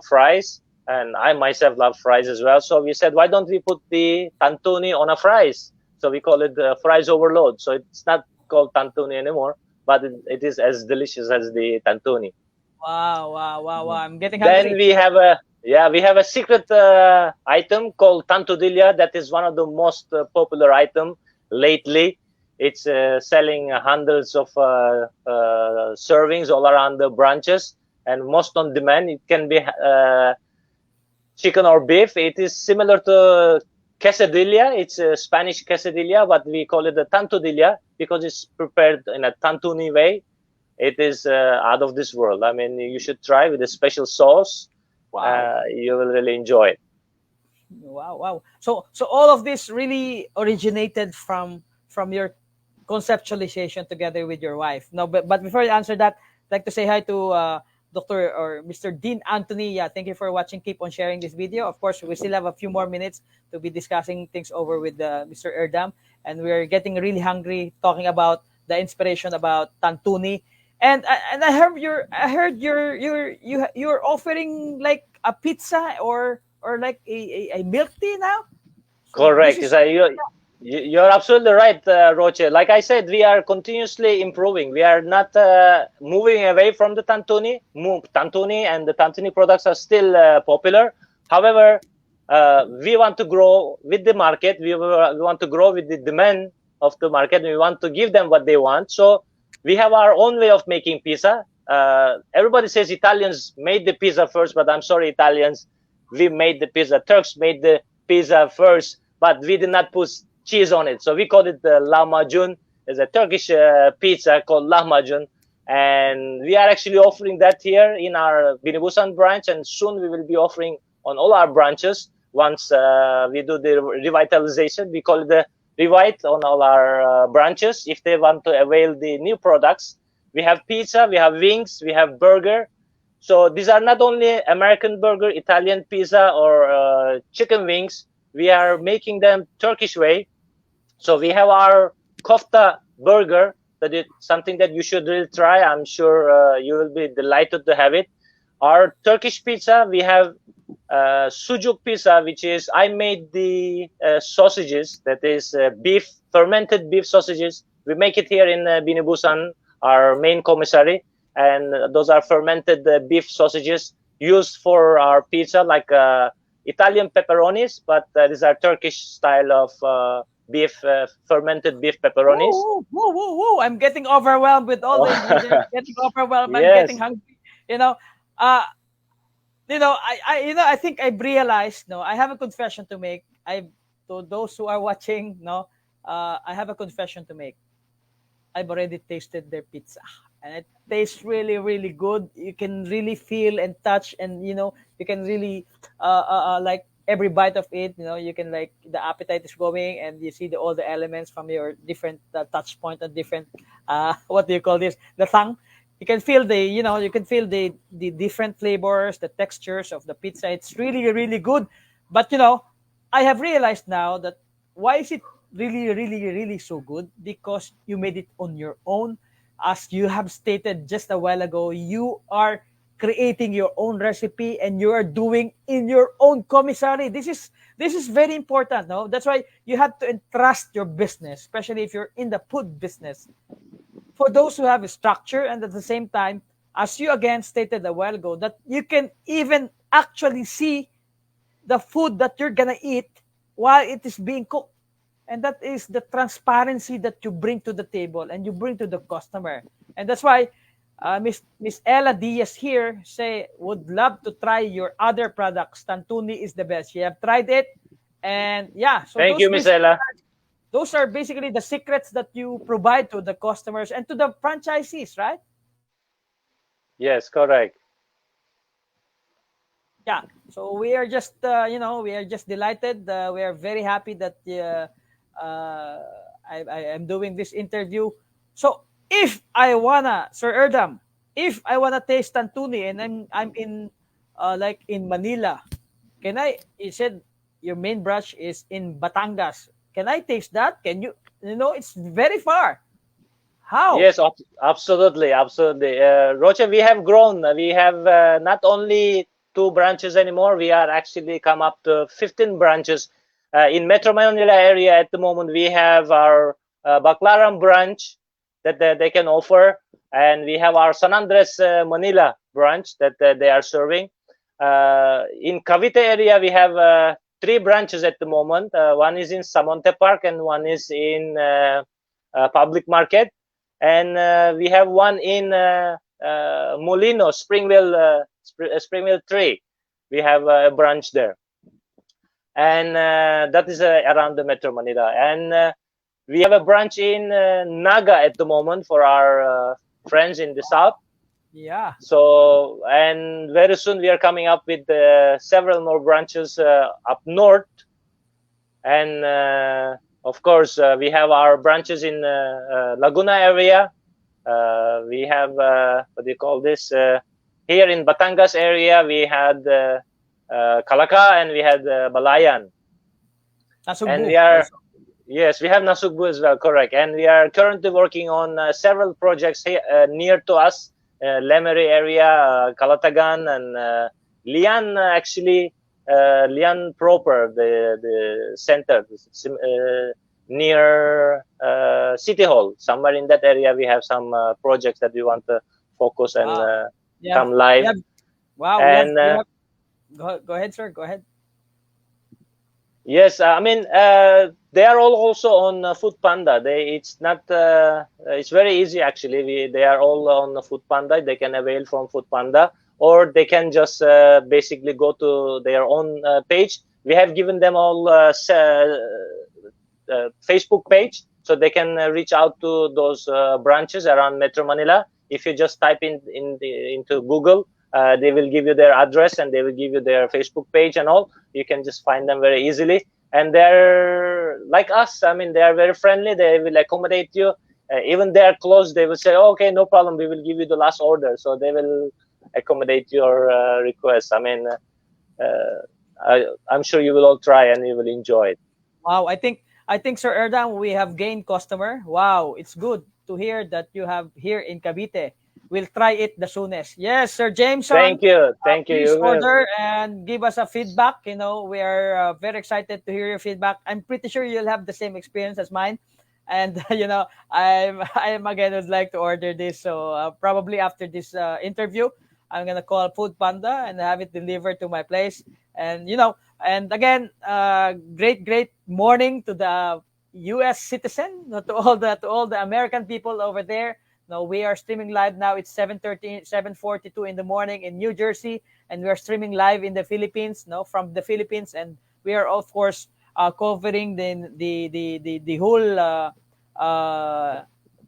[SPEAKER 2] fries, and I myself love fries as well. So we said, why don't we put the tantuni on a fries? So we call it fries overload. So it's not called tantuni anymore, but it is as delicious as the Tantuni.
[SPEAKER 1] Wow, wow, wow, wow.
[SPEAKER 2] Mhm.
[SPEAKER 1] I'm getting
[SPEAKER 2] Then
[SPEAKER 1] hungry.
[SPEAKER 2] we have a, yeah, we have a secret item called Tantudilya. That is one of the most popular item lately. It's selling hundreds of servings all around the branches, and most on demand. It can be chicken or beef. It is similar to quesadilla. It's a Spanish quesadilla, but we call it a Tantudilya because it's prepared in a Tantuni way. It is out of this world. I mean, you should try with a special sauce.
[SPEAKER 1] Wow.
[SPEAKER 2] You will really enjoy it.
[SPEAKER 1] Wow, wow. So all of this really originated from your conceptualization together with your wife. No, but before you answer that, I'd like to say hi to Dr. or Mr. Dean Anthony. Yeah, thank you for watching. Keep on sharing this video. Of course, we still have a few more minutes to be discussing things over with Mr. Erdem, and we're getting really hungry talking about the inspiration about Tantuni. And I heard you're offering like a pizza or like a milk tea now. So this
[SPEAKER 2] Correct.
[SPEAKER 1] is
[SPEAKER 2] You're absolutely right, Roche. Like I said, we are continuously improving. We are not moving away from the Tantuni. Tantuni and the Tantuni products are still popular. However, we want to grow with the market. We want to grow with the demand of the market. We want to give them what they want. So we have our own way of making pizza. Everybody says Italians made the pizza first, but I'm sorry, Italians, we made the pizza. Turks made the pizza first, but we did not put cheese on it. So we call it the lahmacun. It's a Turkish pizza called lahmacun. And we are actually offering that here in our Binibusan branch. And soon we will be offering on all our branches once we do the revitalization. We call it the revite on all our branches. If they want to avail the new products, we have pizza, we have wings, we have burger. So these are not only American burger, Italian pizza, or chicken wings. We are making them Turkish way. So we have our kofta burger. That is something that you should really try. I'm sure you will be delighted to have it. Our Turkish pizza, we have sucuk pizza, which is I made the sausages. That is beef, fermented beef sausages. We make it here in Binibusan, our main commissary, and those are fermented beef sausages used for our pizza, like Italian pepperonis, but these are Turkish style of beef, fermented beef pepperonis.
[SPEAKER 1] whoa, whoa, whoa, whoa. I'm getting overwhelmed with all the ingredients. Getting overwhelmed. I'm getting
[SPEAKER 2] Yes.
[SPEAKER 1] hungry. You know, uh, I think I've realized. No, I have a confession to make. I To those who are watching. No, I have a confession to make. I've already tasted their pizza, and it tastes really, really good. You can really feel and touch, and you can really, like every bite of it. You can like the appetite is going, and you see all the elements from your different touch point and different, what do you call this? The tongue. You can feel you can feel the different flavors, the textures of the pizza. It's really, really good. But I have realized now that why is it really, really, really so good? Because you made it on your own. As you have stated just a while ago, you are creating your own recipe and you are doing in your own commissary. This is very important. No, that's why you have to entrust your business, especially if you're in the food business, for those who have a structure, and at the same time, as you again stated a while ago, that you can even actually see the food that you're gonna eat while it is being cooked. And that is the transparency that you bring to the table and you bring to the customer. And that's why Miss Ella Diaz here say would love to try your other products. Tantuni is the best. You have tried it, and yeah. So
[SPEAKER 2] Thank you, Miss Ella.
[SPEAKER 1] those are basically the secrets that you provide to the customers and to the franchisees, right?
[SPEAKER 2] Yes, correct.
[SPEAKER 1] Yeah. So we are just, we are just delighted. We are very happy that I am doing this interview. So if I wanna, Sir Erdem, if I wanna taste Tantuni and I'm in, like in Manila, can I? You said your main branch is in Batangas. Can I taste that? Can you? It's very far. How?
[SPEAKER 2] Yes, absolutely, absolutely. Roche, we have grown. We have not only two branches anymore. We are actually come up to 15 branches. In Metro Manila area at the moment, we have our Baclaran branch. that they can offer. And we have our San Andres, Manila branch that they are serving. In Cavite area, we have 3 branches at the moment. One is in Samonte Park and one is in Public Market. And we have one in Molino, Springville 3. We have a branch there. And that is around the Metro Manila. And we have a branch in Naga at the moment for our friends in the south.
[SPEAKER 1] Yeah.
[SPEAKER 2] So, and very soon we are coming up with several more branches up north. And of course, we have our branches in Laguna area. We have, what do you call this? Here in Batangas area, we had Calaca and we had Balayan.
[SPEAKER 1] Nasugbu
[SPEAKER 2] And we are,
[SPEAKER 1] also.
[SPEAKER 2] yes, we have Nasugbu as well, correct. And we are currently working on several projects here near to us, Lemery area, Calatagan, and Lian, actually, Lian proper, the center, near City Hall. Somewhere in that area, we have some projects that we want to focus and
[SPEAKER 1] Wow. Yeah.
[SPEAKER 2] come live.
[SPEAKER 1] Yeah. Wow.
[SPEAKER 2] And
[SPEAKER 1] Go ahead, sir. Go ahead.
[SPEAKER 2] yes, I mean, they are all also on Food Panda. It's not, it's very easy actually. They are all on Food Panda. They can avail from Food Panda, or they can just basically go to their own page. We have given them all Facebook page, so they can reach out to those branches around Metro Manila. If you just type into Google, they will give you their address and they will give you their Facebook page and all. You can just find them very easily. And they're like us. I mean, they are very friendly. They will accommodate you. Even they are closed, they will say, oh, okay, no problem. We will give you the last order. So they will accommodate your request. I mean, I'm sure you will all try and you will enjoy it.
[SPEAKER 1] Wow. I think, Sir Erdem, we have gained customer. Wow. It's good to hear that you have here in Cavite. We'll try it the soonest. Yes, Sir Jameson.
[SPEAKER 2] Thank you. Thank you.
[SPEAKER 1] Please
[SPEAKER 2] You will.
[SPEAKER 1] order and give us a feedback. You know, we are very excited to hear your feedback. I'm pretty sure you'll have the same experience as mine. And you know, I'm again would like to order this. So probably after this interview, I'm gonna call Food Panda and have it delivered to my place. And you know, and again, great morning to the U.S. citizen, to all the American people over there. No, we are streaming live now. It's 7:42 in the morning in New Jersey, and we are streaming live in the Philippines. No, from the Philippines, and we are of course covering the whole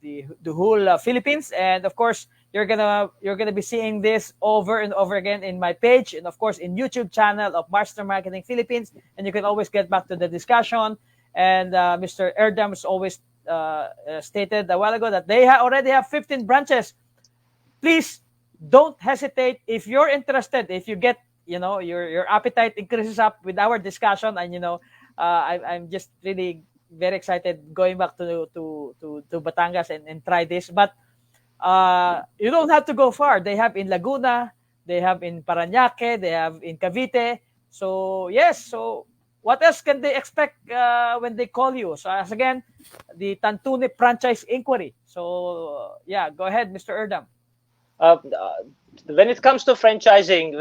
[SPEAKER 1] the whole Philippines. And of course, you're gonna be seeing this over and over again in my page, and of course in YouTube channel of Master Marketing Philippines. And you can always get back to the discussion. And Mr. Erdem has always stated a while ago that they already have 15 branches. Please don't hesitate if you're interested. If you get, you know, your appetite increases up with our discussion, and you know, I'm just really very excited going back to Batangas and try this. But you don't have to go far. They have in Laguna, they have in Parañaque, they have in Cavite. So yes, so what else can they expect when they call you? So as again, the Tantuni franchise inquiry. So yeah, go ahead, Mr. Erdem.
[SPEAKER 2] When it comes to franchising,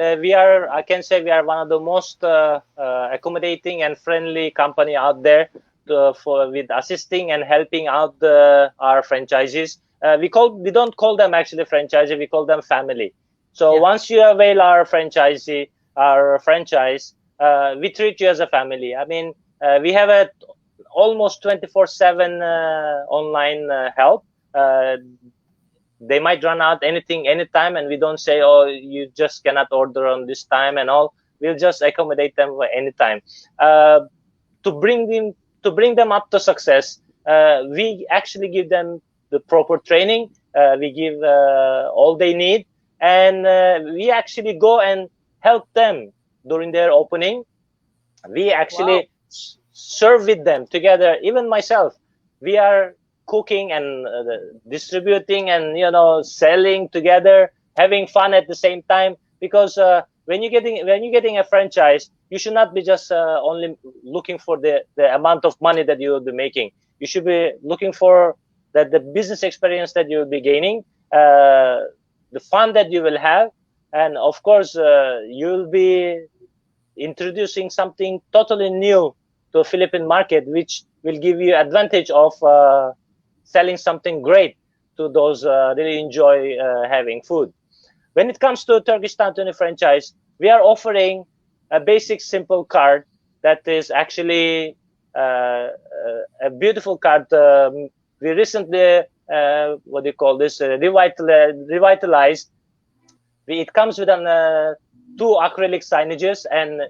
[SPEAKER 2] I can say we are one of the most accommodating and friendly company out there with assisting and helping out our franchisees. We don't call them actually franchisee, we call them family. So once you avail our franchise, we treat you as a family. I mean, we have almost 24/7 online help. They might run out anytime, and we don't say, oh, you just cannot order on this time and all. We'll just accommodate them anytime. To bring them up to success, we actually give them the proper training. We give all they need, and we actually go and help them during their opening. We actually serve with them together. Even myself, we are cooking and distributing and, you know, selling together, having fun at the same time. Because when you're getting a franchise, you should not be just only looking for the amount of money that you will be making. You should be looking for that the business experience that you will be gaining, the fun that you will have, and of course you'll be introducing something totally new to a Philippine market, which will give you advantage of selling something great to those really enjoy having food. When it comes to Turkish Tantuni franchise, we are offering a basic simple card that is actually a beautiful card. We recently, what do you call this, revitalized. It comes with an two acrylic signages and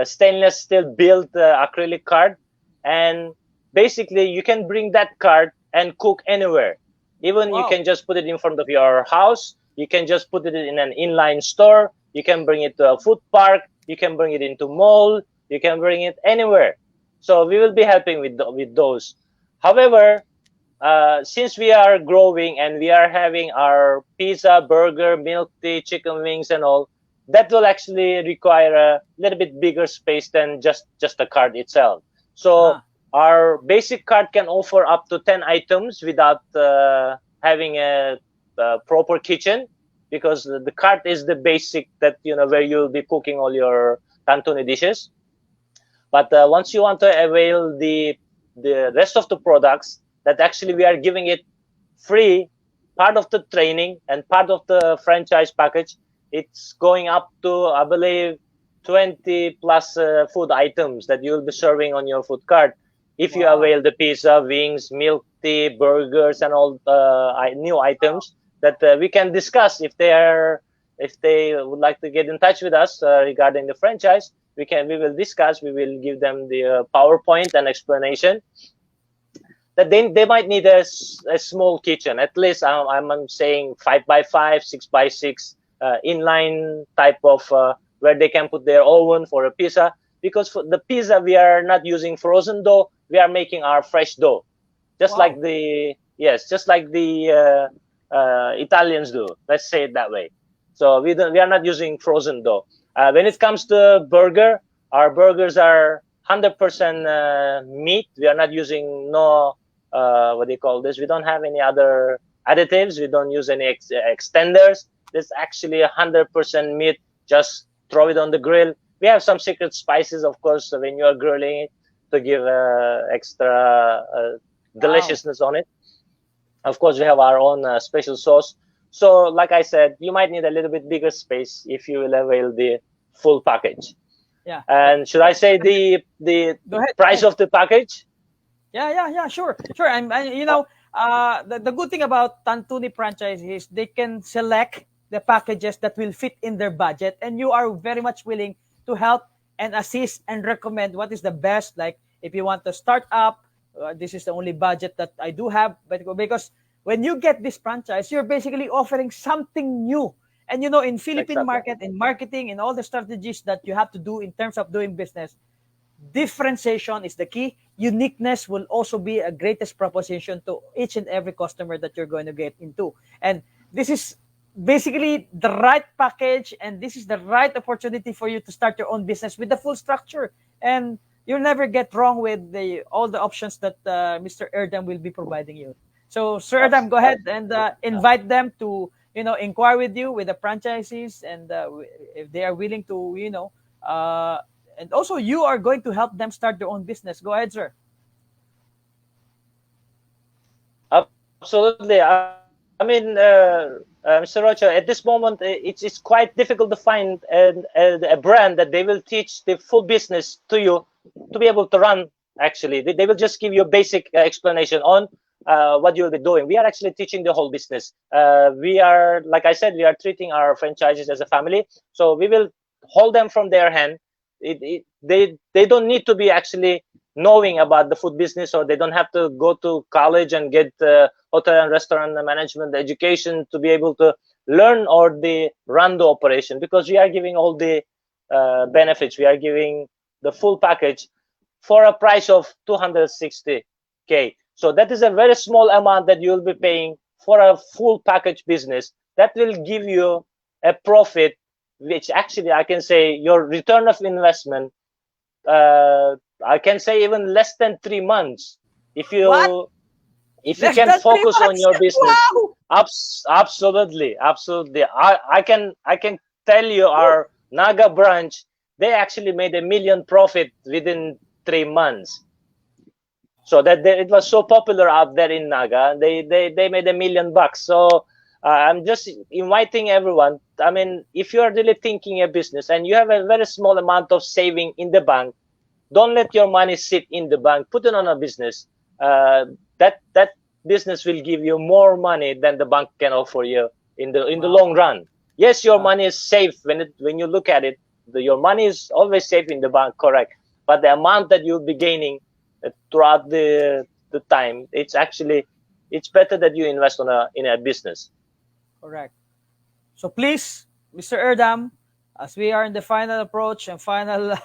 [SPEAKER 2] stainless steel built acrylic card, and basically you can bring that card and cook anywhere. Even you
[SPEAKER 1] Wow.
[SPEAKER 2] can just put it in front of your house. You can just put it in an inline store. You can bring it to a food park. You can bring it into mall. You can bring it anywhere. So we will be helping with those. However, since we are growing and we are having our pizza, burger, milk tea, chicken wings, and all, that will actually require a little bit bigger space than just the cart itself. So
[SPEAKER 1] Uh-huh.
[SPEAKER 2] our basic cart can offer up to 10 items without having a proper kitchen, because the cart is the basic that, where you'll be cooking all your tantuni dishes. But once you want to avail the rest of the products, that actually we are giving it free, part of the training and part of the franchise package. It's going up to, I believe, 20 plus food items that you'll be serving on your food cart if you
[SPEAKER 1] Wow.
[SPEAKER 2] avail the pizza, wings, milk tea, burgers, and all new
[SPEAKER 1] Wow.
[SPEAKER 2] items that we can discuss if they would like to get in touch with us regarding the franchise. We will discuss. We will give them the PowerPoint and explanation that they might need a small kitchen. At least I'm saying 5 by 5, 6 by 6 inline type of where they can put their oven for a pizza. Because for the pizza, we are not using frozen dough. We are making our fresh dough, just like
[SPEAKER 1] Wow.
[SPEAKER 2] the Italians do. Let's say it that way. So we are not using frozen dough. When it comes to burger, our burgers are 100% meat. We are not using no what do you call this? We don't have any other additives. We don't use any extenders. This actually 100% meat. Just throw it on the grill. We have some secret spices, of course, when you are grilling it to give extra
[SPEAKER 1] Wow.
[SPEAKER 2] deliciousness on it. Of course, we have our own special sauce. So, like I said, you might need a little bit bigger space if you will avail the full package.
[SPEAKER 1] Yeah.
[SPEAKER 2] And should I say the
[SPEAKER 1] Go ahead. Go
[SPEAKER 2] price
[SPEAKER 1] ahead.
[SPEAKER 2] of the package?
[SPEAKER 1] Yeah. Sure. Sure.
[SPEAKER 2] Uh,
[SPEAKER 1] The good thing about Tantuni franchise is they can select the packages that will fit in their budget, and you are very much willing to help and assist and recommend what is the best. Like if you want to start up, this is the only budget that I do have. But because when you get this franchise, you're basically offering something new. And in Philippine
[SPEAKER 2] exactly.
[SPEAKER 1] market, in marketing, in all the strategies that you have to do in terms of doing business, differentiation is the key. Uniqueness will also be a greatest proposition to each and every customer that you're going to get into. And this is basically the right package, and this is the right opportunity for you to start your own business with the full structure. And you'll never get wrong with all the options that Mr. Erdem will be providing you. So, Sir Erdem,
[SPEAKER 2] Abs-
[SPEAKER 1] go ahead
[SPEAKER 2] abs-
[SPEAKER 1] and invite them to inquire with you with the franchises, and if they are willing to and also you are going to help them start their own business. Go ahead, sir.
[SPEAKER 2] Absolutely. Mr. Rocha, at this moment, it's quite difficult to find a brand that they will teach the full business to you to be able to run. Actually, they will just give you a basic explanation on what you'll be doing. We are actually teaching the whole business. We are, like I said, we are treating our franchises as a family. So we will hold them from their hand. They don't need to be actually knowing about the food business, or they don't have to go to college and get hotel and restaurant management education to be able to learn or the run the operation, because we are giving all the benefits. We are giving the full package for a price of 260K. So that is a very small amount that you'll be paying for a full package business that will give you a profit, which actually I can say your return of investment, I can say even less than 3 months. If
[SPEAKER 1] What?
[SPEAKER 2] you If you
[SPEAKER 1] Less
[SPEAKER 2] can
[SPEAKER 1] than three
[SPEAKER 2] focus on
[SPEAKER 1] months.
[SPEAKER 2] your business,
[SPEAKER 1] Wow.
[SPEAKER 2] absolutely, absolutely. I can tell you our Naga branch, they actually made 1 million profit within 3 months. So that it was so popular out there in Naga, they made $1 million. So I'm just inviting everyone. I mean, if you are really thinking a business and you have a very small amount of saving in the bank, don't let your money sit in the bank. Put it on a business. Uh, that business will give you more money than the bank can offer you in the
[SPEAKER 1] Wow.
[SPEAKER 2] long run. Yes, your
[SPEAKER 1] Uh,
[SPEAKER 2] money is safe when you look at it. Your money is always safe in the bank, correct? But the amount that you'll be gaining throughout the time, it's better that you invest in a business.
[SPEAKER 1] Correct. So please, Mr. Erdem, as we are in the final approach and final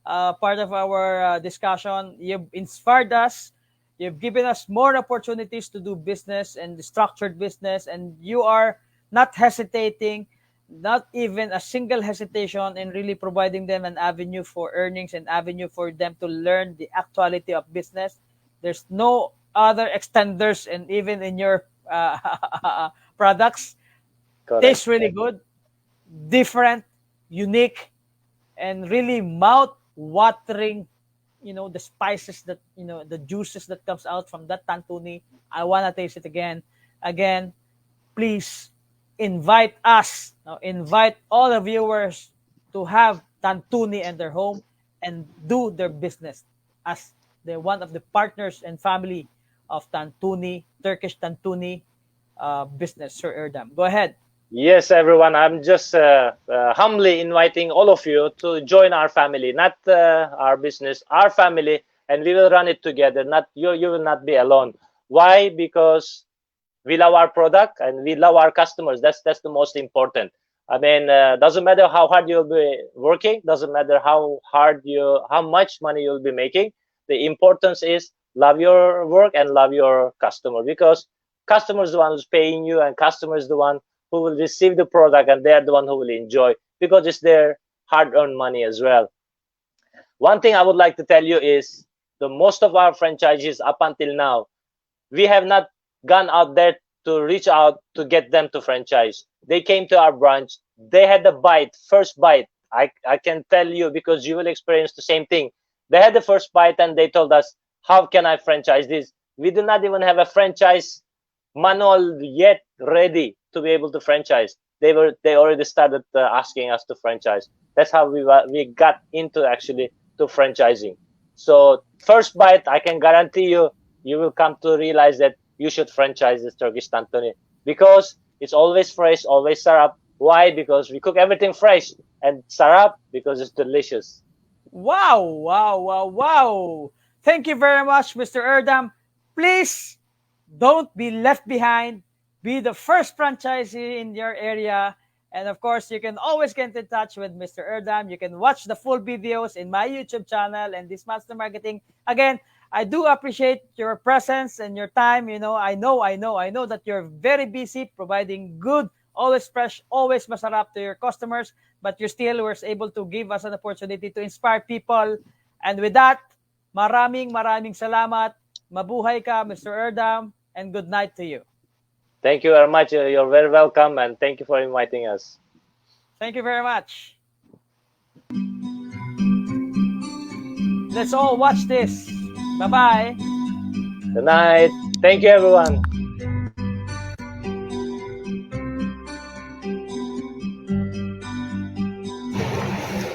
[SPEAKER 1] part of our discussion, you've inspired us. You've given us more opportunities to do business and the structured business, and you are not hesitating, not even a single hesitation in really providing them an avenue for earnings and avenue for them to learn the actuality of business. There's no other extenders, and even in your products,
[SPEAKER 2] Correct.
[SPEAKER 1] tastes really good, different, unique, and really mouth watering. The spices that the juices that comes out from that tantuni. I wanna taste it again. Please invite us, invite all the viewers to have tantuni in their home and do their business as the one of the partners and family of tantuni, Turkish tantuni business. Sir Erdem, go ahead.
[SPEAKER 2] Yes, everyone. I'm just humbly inviting all of you to join our family, not our business, our family, and we will run it together. Not you. You will not be alone. Why? Because we love our product and we love our customers. That's the most important. I mean, doesn't matter how hard you'll be working. Doesn't matter how much money you'll be making. The importance is love your work and love your customer, because customer is the one who's paying you, and customer is the one who will receive the product, and they are the one who will enjoy, because it's their hard-earned money as well. One thing I would like to tell you is the most of our franchises up until now, we have not gone out there to reach out to get them to franchise. They came to our branch. They had the first bite. I can tell you, because you will experience the same thing. They had the first bite and they told us, how can I franchise this? We do not even have a franchise manual yet ready to be able to franchise. They already started asking us to franchise. That's how we got into actually to franchising. So first bite, I can guarantee you will come to realize that you should franchise this Turkish Tantuni, because it's always fresh, always syrup. Why? Because we cook everything fresh, and syrup because it's delicious.
[SPEAKER 1] Wow, wow, wow, wow. Thank you very much, Mr. Erdem. Please don't be left behind. Be the first franchisee in your area. And of course, you can always get in touch with Mr. Erdem. You can watch the full videos in my YouTube channel and this Master Marketing. Again, I do appreciate your presence and your time. I know that you're very busy providing good, always fresh, always masarap to your customers, but you still were able to give us an opportunity to inspire people. And with that, maraming salamat. Mabuhay ka, Mr. Erdem, and good night to you.
[SPEAKER 2] Thank you very much. You're very welcome, and thank you for inviting us.
[SPEAKER 1] Thank you very much. Let's all watch this. Bye-bye.
[SPEAKER 2] Good night. Thank you, everyone.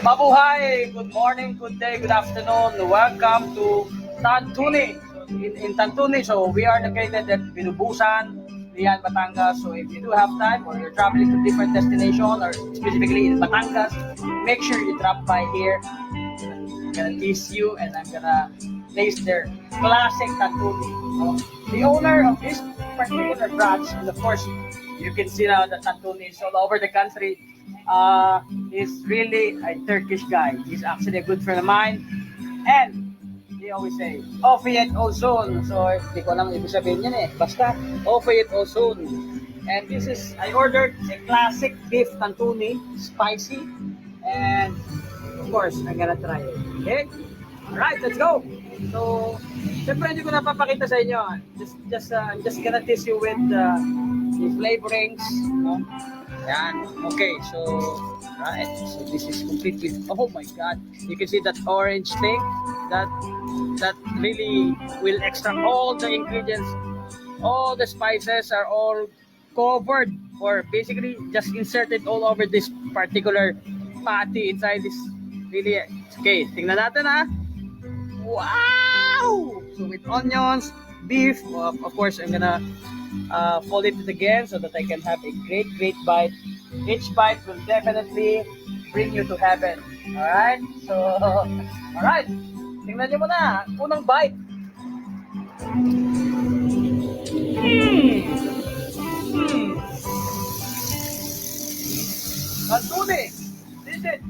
[SPEAKER 1] Mabuhay! Good morning, good day, good afternoon. Welcome to Tantuni. In Tantuni, so we are located at Binubusan, Rian, Batangas. So if you do have time or you're traveling to different destination or specifically in Batangas, make sure you drop by here. I'm gonna tease you and I'm gonna taste their classic Tantuni. The owner of this particular branch, and of course, you can see now the Tantunis all over the country, is really a Turkish guy. He's actually a good friend of mine. And they always say, offer it all soon. So, hindi ko alam ibig sabihin yan eh. Basta, offer it all soon. And this is, I ordered a classic beef tantuni, spicy. And, of course, I'm gonna try it. Okay? Alright, let's go! So, syempre hindi ko napapakita sa inyo. I'm just gonna tease you with the flavorings. No? Yan. Okay, so, right. So, this is complete with, oh my God. You can see that orange thing. That that really will extract all the ingredients. All the spices are all covered or basically just inserted all over this particular patty inside this. Really, okay, tingnan natin ha. Wow! So with onions, beef, of course, I'm gonna fold it again so that I can have a great bite. Each bite will definitely bring you to heaven. Alright? So, alright. Tingnan nyo muna. Unang bite. Mmm! Mmm! Tantuni! This is